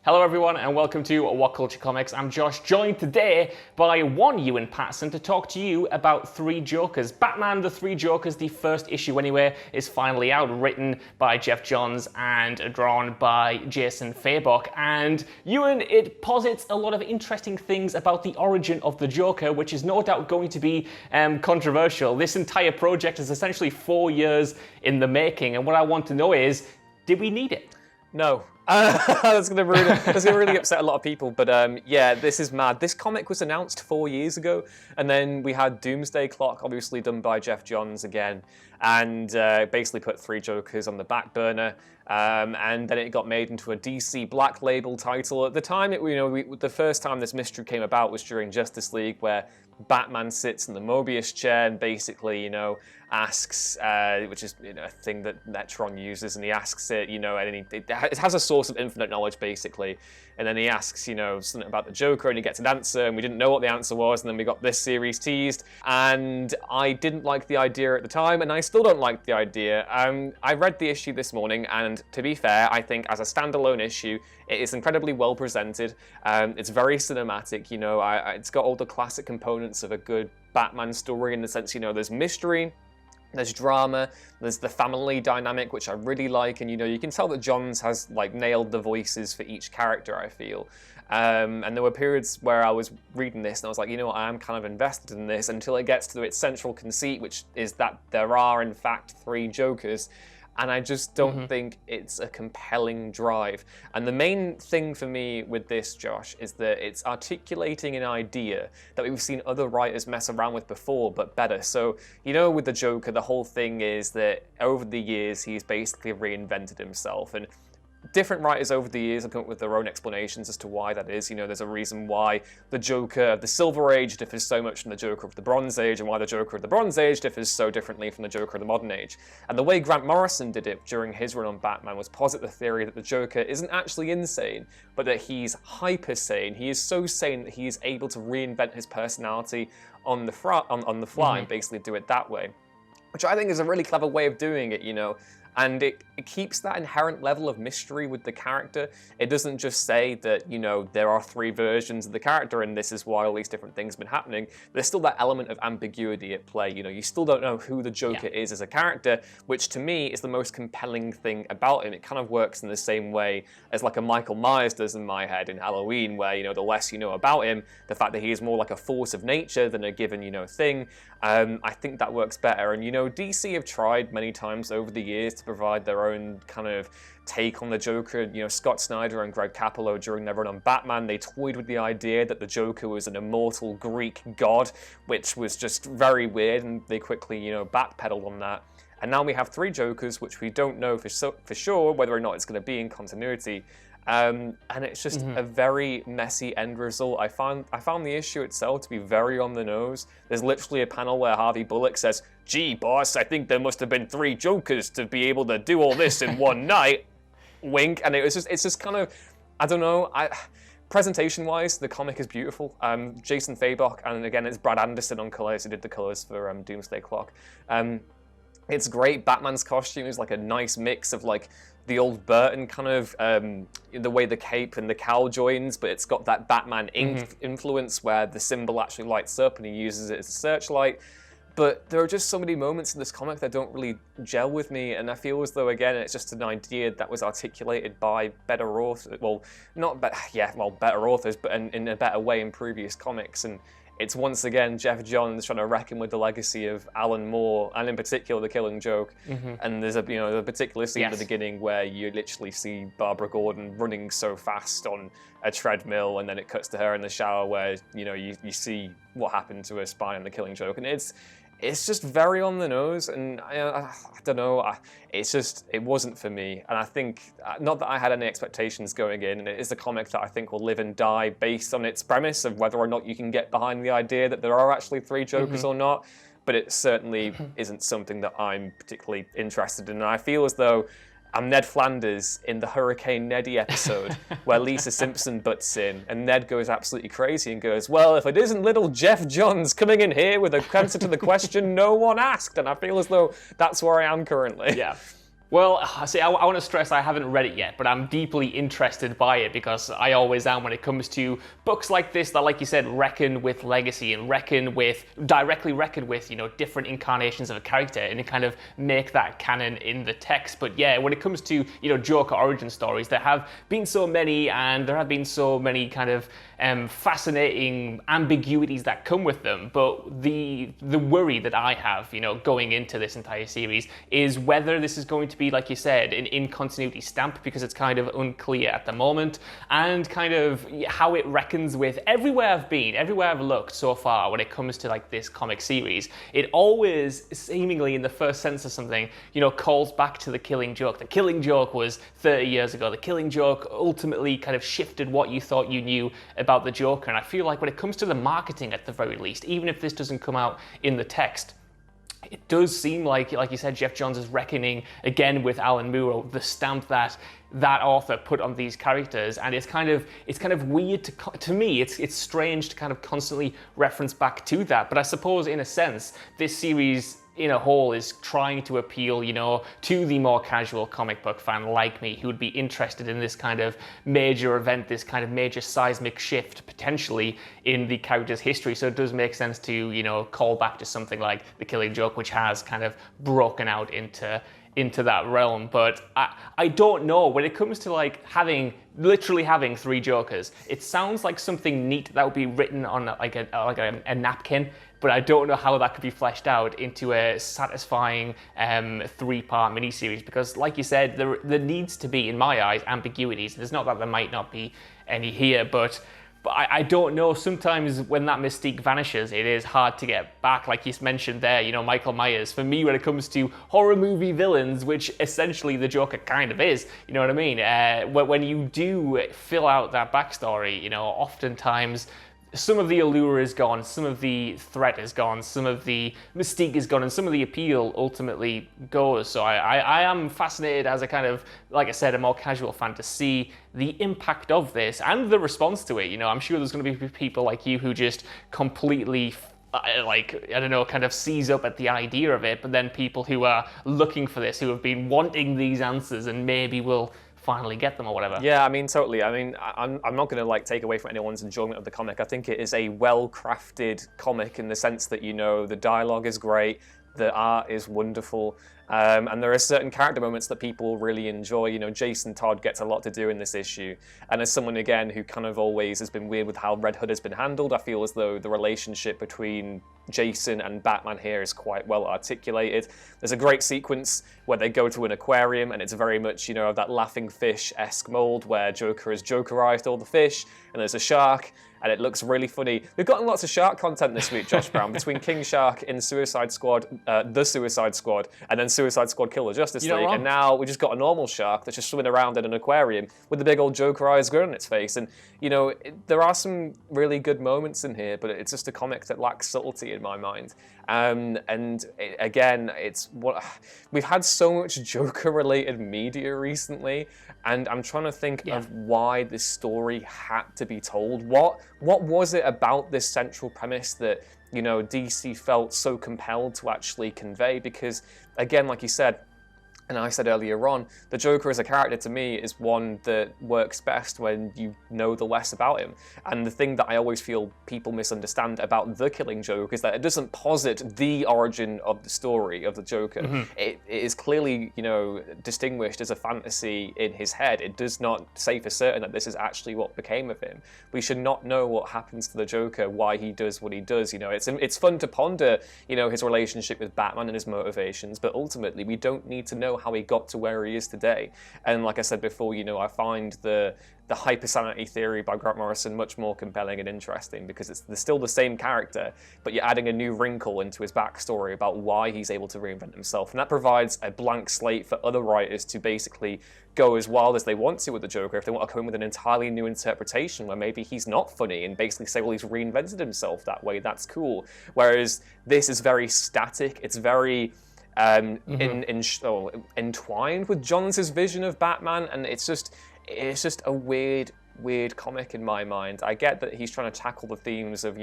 Hello everyone and welcome to What Culture Comics. I'm Josh, joined today by one Ewan Patterson to talk to you about Three Jokers. Batman the Three Jokers, the first issue anyway, is finally out, written by Geoff Johns and drawn by Jason Fabok. And Ewan, it posits a lot of interesting things about the origin of the Joker, which is no doubt going to be controversial. This entire project is essentially 4 years in the making, and what I want to know is, did we need it? No. That's going to really upset a lot of people, but yeah, this is mad. This comic was announced 4 years ago, and then we had Doomsday Clock, obviously done by Geoff Johns again, and basically put Three Jokers on the back burner, and then it got made into a DC Black Label title. At the time, the first time this mystery came about was during Justice League, where Batman sits in the Mobius chair and basically, asks, which is a thing that Netron uses, and he asks it, and it has a source of infinite knowledge basically, and then he asks, something about the Joker, and he gets an answer, and we didn't know what the answer was, and then we got this series teased, and I didn't like the idea at the time, and I still don't like the idea. I read the issue this morning, and to be fair, I think as a standalone issue, it is incredibly well presented. It's very cinematic, it's got all the classic components of a good Batman story in the sense, there's mystery, there's drama, there's the family dynamic, which I really like, and you can tell that Johns has nailed the voices for each character, I feel. And there were periods where I was reading this and I was like, I am kind of invested in this until it gets to its central conceit, which is that there are in fact three Jokers. And I just don't think it's a compelling drive. And the main thing for me with this, Josh, is that it's articulating an idea that we've seen other writers mess around with before, but better. So, with the Joker, the whole thing is that over the years, he's basically reinvented himself. And different writers over the years have come up with their own explanations as to why that is. There's a reason why the Joker of the Silver Age differs so much from the Joker of the Bronze Age, and why the Joker of the Bronze Age differs so differently from the Joker of the Modern Age. And the way Grant Morrison did it during his run on Batman was posit the theory that the Joker isn't actually insane, but that he's hyper sane. He is so sane that he is able to reinvent his personality on the fly and basically do it that way. Which I think is a really clever way of doing it, And it keeps that inherent level of mystery with the character. It doesn't just say that, there are three versions of the character and this is why all these different things have been happening. There's still that element of ambiguity at play. You still don't know who the Joker is as a character, which to me is the most compelling thing about him. It kind of works in the same way as a Michael Myers does in my head in Halloween, where, the less you know about him, the fact that he is more like a force of nature than a given, thing, I think that works better. And, DC have tried many times over the years to provide their own kind of take on the Joker. Scott Snyder and Greg Capullo, during their run on Batman, they toyed with the idea that the Joker was an immortal Greek god, which was just very weird, and they quickly, backpedaled on that. And now we have three Jokers, which we don't know for sure whether or not it's going to be in continuity. And it's just a very messy end result. I found the issue itself to be very on the nose. There's literally a panel where Harvey Bullock says, "Gee, boss, I think there must have been three Jokers to be able to do all this in one night." Wink. And it's just kind of, I don't know. Presentation-wise, the comic is beautiful. Jason Fabok, and again, it's Brad Anderson on colors who did the colors for Doomsday Clock. It's great. Batman's costume is a nice mix of the old Burton kind of, the way the cape and the cowl joins, but it's got that Batman ink influence where the symbol actually lights up and he uses it as a searchlight. But there are just so many moments in this comic that don't really gel with me, and I feel as though, again, it's just an idea that was articulated by better authors. Well, better authors, but in a better way in previous comics. And it's once again Geoff Johns trying to reckon with the legacy of Alan Moore, and in particular The Killing Joke. And there's a particular scene at the beginning where you literally see Barbara Gordon running so fast on a treadmill, and then it cuts to her in the shower where you see what happened to her spine in The Killing Joke, and it's just very on the nose, and I don't know, it wasn't for me. And I think, not that I had any expectations going in, and it is a comic that I think will live and die based on its premise of whether or not you can get behind the idea that there are actually three Jokers or not, but it certainly isn't something that I'm particularly interested in. And I feel as though I'm Ned Flanders in the Hurricane Neddy episode where Lisa Simpson butts in and Ned goes absolutely crazy and goes, "Well, if it isn't little Geoff Johns coming in here with an answer to the question no one asked." And I feel as though that's where I am currently. Yeah. Well, see, I want to stress I haven't read it yet, but I'm deeply interested by it because I always am when it comes to books like this that, like you said, reckon with legacy and directly reckon with, different incarnations of a character and kind of make that canon in the text. But yeah, when it comes to, Joker origin stories, there have been so many and there have been so many kind of fascinating ambiguities that come with them. But the worry that I have, going into this entire series is whether this is going to be, like you said, an in-continuity stamp because it's kind of unclear at the moment, and kind of how it reckons with everywhere I've been, everywhere I've looked so far when it comes to like this comic series. It always, seemingly in the first sentence of something, calls back to the Killing Joke. The Killing Joke was 30 years ago. The Killing Joke ultimately kind of shifted what you thought you knew about the Joker, and I feel like when it comes to the marketing at the very least, even if this doesn't come out in the text, it does seem like you said, Geoff Johns is reckoning again with Alan Moore, the stamp that author put on these characters, and it's kind of weird to me. It's strange to kind of constantly reference back to that. But I suppose in a sense, this series in a whole is trying to appeal, to the more casual comic book fan like me who would be interested in this kind of major event, this kind of major seismic shift potentially in the character's history. So it does make sense to, call back to something like The Killing Joke, which has kind of broken out into that realm. But I don't know, when it comes to like literally having three Jokers, it sounds like something neat that would be written on like a napkin, but I don't know how that could be fleshed out into a satisfying 3-part miniseries, because like you said, there needs to be, in my eyes, ambiguities. There's not that there might not be any here, but I don't know, sometimes when that mystique vanishes, it is hard to get back. Like you mentioned there, Michael Myers. For me, when it comes to horror movie villains, which essentially the Joker kind of is, you know what I mean? When you do fill out that backstory, oftentimes some of the allure is gone, some of the threat is gone, some of the mystique is gone, and some of the appeal ultimately goes. So I am fascinated as a kind of, like I said, a more casual fan to see the impact of this and the response to it. I'm sure there's going to be people like you who just completely kind of seize up at the idea of it, but then people who are looking for this, who have been wanting these answers and maybe will finally get them or whatever. Yeah, I mean, totally. I mean, I'm not going to take away from anyone's enjoyment of the comic. I think it is a well-crafted comic in the sense that, the dialogue is great, the art is wonderful, and there are certain character moments that people really enjoy. Jason Todd gets a lot to do in this issue, and as someone, again, who kind of always has been weird with how Red Hood has been handled, I feel as though the relationship between Jason and Batman here is quite well articulated. There's a great sequence where they go to an aquarium, and it's very much, of that laughing fish-esque mold where Joker has Jokerized all the fish, and there's a shark, and it looks really funny. We've gotten lots of shark content this week, Josh Brown, between King Shark in Suicide Squad, The Suicide Squad, and then Suicide Squad Kill the Justice League, and now we just got a normal shark that's just swimming around in an aquarium with a big old Jokerized grin on its face. And, there are some really good moments in here, but it's just a comic that lacks subtlety in my mind. Again, it's what we've had so much Joker-related media recently, and I'm trying to think of why this story had to be told. What was it about this central premise that DC felt so compelled to actually convey? Because again, like you said, and I said earlier on, the Joker as a character to me is one that works best when you know the less about him. And the thing that I always feel people misunderstand about The Killing Joke is that it doesn't posit the origin of the story of the Joker. Mm-hmm. It is clearly, distinguished as a fantasy in his head. It does not say for certain that this is actually what became of him. We should not know what happens to the Joker, why he does what he does. It's fun to ponder, his relationship with Batman and his motivations, but ultimately we don't need to know how he got to where he is today. And like I said before, I find the hypersanity theory by Grant Morrison much more compelling and interesting, because it's still the same character, but you're adding a new wrinkle into his backstory about why he's able to reinvent himself. And that provides a blank slate for other writers to basically go as wild as they want to with the Joker. If they want to come in with an entirely new interpretation where maybe he's not funny and basically say, well, he's reinvented himself that way, that's cool. Whereas this is very static. It's very entwined with Johns' vision of Batman, and it's just a weird comic in my mind. I get that he's trying to tackle the themes of,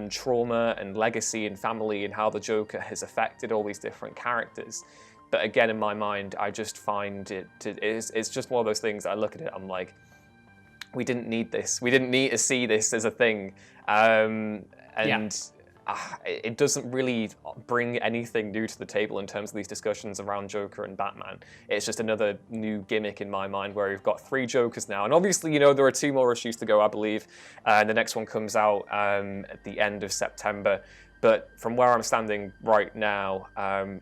trauma and legacy and family and how the Joker has affected all these different characters. But again, in my mind, I just find it's just one of those things. I look at it, I'm like, we didn't need this. We didn't need to see this as a thing. It doesn't really bring anything new to the table in terms of these discussions around Joker and Batman. It's just another new gimmick in my mind where we've got 3 Jokers now. And obviously, you know, there are 2 more issues to go, I believe. And the next one comes out at the end of September. But from where I'm standing right now,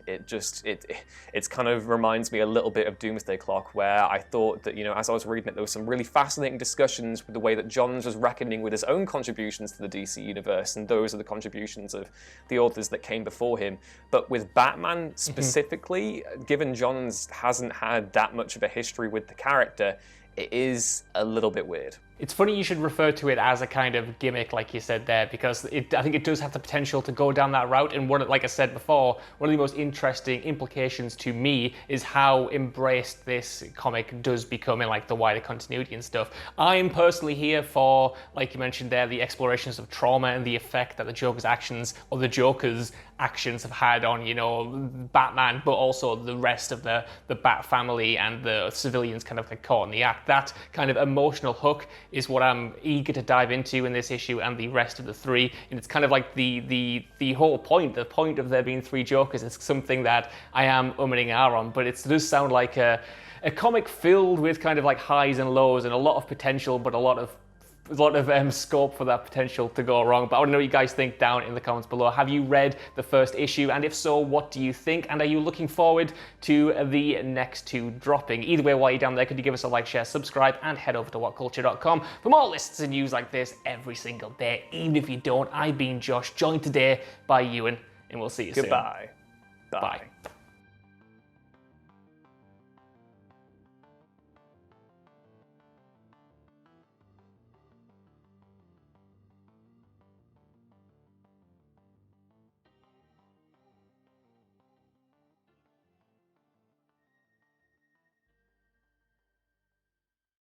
it kind of reminds me a little bit of Doomsday Clock, where I thought that, you know, as I was reading it, there was some really fascinating discussions with the way that Johns was reckoning with his own contributions to the DC universe, and those are the contributions of the authors that came before him. But with Batman specifically, given Johns hasn't had that much of a history with the character, it is a little bit weird. It's funny you should refer to it as a kind of gimmick, like you said there, because I think it does have the potential to go down that route. And like I said before, one of the most interesting implications to me is how embraced this comic does become in like the wider continuity and stuff. I'm personally here for, like you mentioned there, the explorations of trauma and the effect that the Joker's actions, or the Joker's actions, have had on, you know, Batman, but also the rest of the Bat family and the civilians kind of like caught in the act. That kind of emotional hook is what I'm eager to dive into in this issue and the rest of the 3. And it's kind of like the whole point. The point of there being 3 Jokers is something that I am umming and ahhing on, but it does sound like a comic filled with kind of like highs and lows and a lot of potential, but a lot of scope for that potential to go wrong. But I want to know what you guys think down in the comments below. Have you read the first issue? And if so, what do you think? And are you looking forward to the next 2 dropping? Either way, while you're down there, could you give us a like, share, subscribe, and head over to whatculture.com for more lists and news like this every single day. Even if you don't, I've been Josh, joined today by Ewan, and we'll see you soon. Goodbye. Bye.